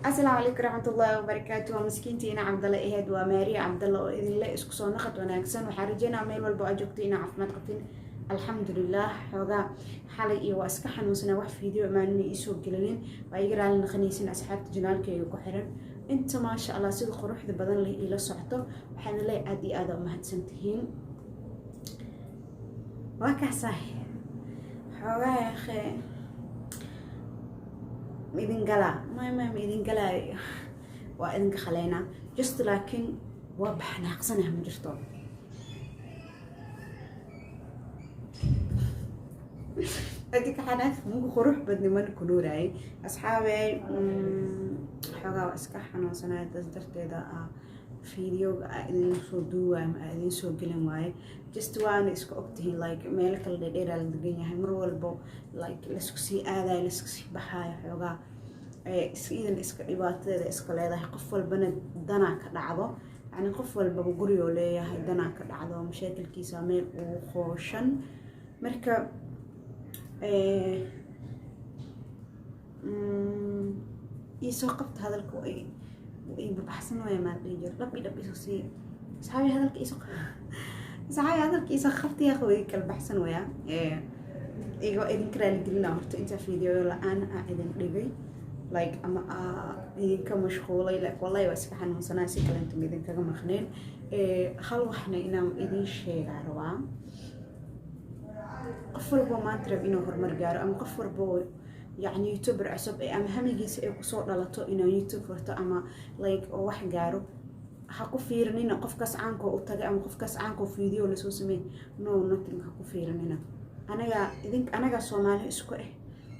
السلام عليكم ورحمة الله وبركاته. ومسكينتي أنا عبد الله إيهاد وماريا عبد الله وإذن الله إسكو سو نقد وناكسن وحارجينا ميل والبو أجوكتينا عفمات قبتين الحمد لله حوغا حالي إيو واسكا حنوسنا wax فيديو إمانوني إيسو قللين وإيقرا لنا خنيسين أسحاب جنالك يوكو حرن انت ما شاء الله سيدو قروح دي بدن لي إلا سعطو وحان الله أدي آدا ومهد سنتهين واكا صحيح حوغا يا أخي idin galaa ma idin galaayo waa idinka khaleena just laakiin waa baxnaaqsanahay ma jirto adika xanaaq mugu qurux badni man ku nuuray asxaabay xogaa iska xanuunsanaa darteeda fiidiyooga idin soo duuwaa ma idin soo gelin waaye just waan iska ogtihiin like meel kala dheer la degan yahay mar walbo like la isku sii aadayo la isku sii baxaayo xogaa idan iska dhibaatada iska leedahay qof walbana dana ka dhacdo yani qof walba guri oo leeyahay dana ka dhacdo mashaakilkiisa meel uu qooshan marka isoo qabta hadalka ay baxsan way ma dhijir dhab isoo si saxay hadalka isoo qabta yaa qoy kal baxsan waya igo idin karaali gelina horta inta video la aan idin dhigay like ama idinka mashquulay like wallahi waa iska xanuunsanaa si kale inta idinkaga maqneen hal waxna inaan idin sheegaa rabaa qof walba maanta rab inuu horumar gaaro ama qof walba يعني يوتيوبر عصب أما هم يجلس يقصد على طو إنه يوتيوب فرطة أما like أو واحد جارو حكوا فيرنينا قف كاس عنكو وتجا أما قف كاس عنكو فيديو اللي سوسمين no nothing حكوا فيرنينا أنا جا صومالي إسكو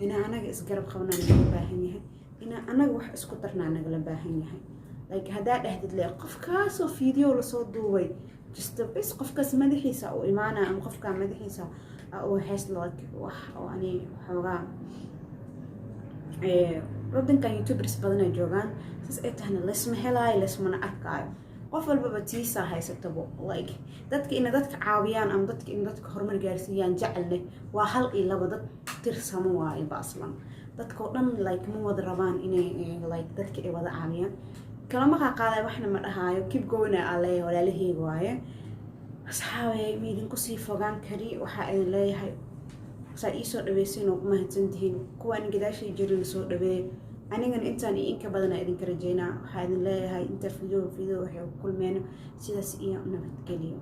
أنا جا إسقرب خونا نقول باهنيه أنا وح إسكو ترنا نقول باهنيه like هذا أهدد لي قف كاس وفيديو اللي صوت دوي just بس قف كاس مدحيسة أو إيمانا أم قف كان مدحيسة أو حس like وح أو أني حوغا ردنكان يوتيوبرز بدنا جوغان ساس إتهنا لسما هلاي لسما أركاي qof walba tiisa haysatabo like dadka in dadka caawiyaan ama dadka in dadka horumar gaarsiiyaan jecel waa hal iyo laba dad tirsamo waay baaslan dadka oo dhan like ma wada rabaan inay like dadka ay wada caawiyaan kalama qaaday waxna ma dhahaayo keep going alle walaalahayga waaye asxaabay meedin ku sii fogaan kari waxa ay leeyahay سايسو دبيسين وما هتنتهين كوان قداشي جرين سو دبي أنا إنسان إنك بدنا إذن كرجينا هذا لا هاي إنت فيديو وحي وكل مين سيدا سئية ونبت كليو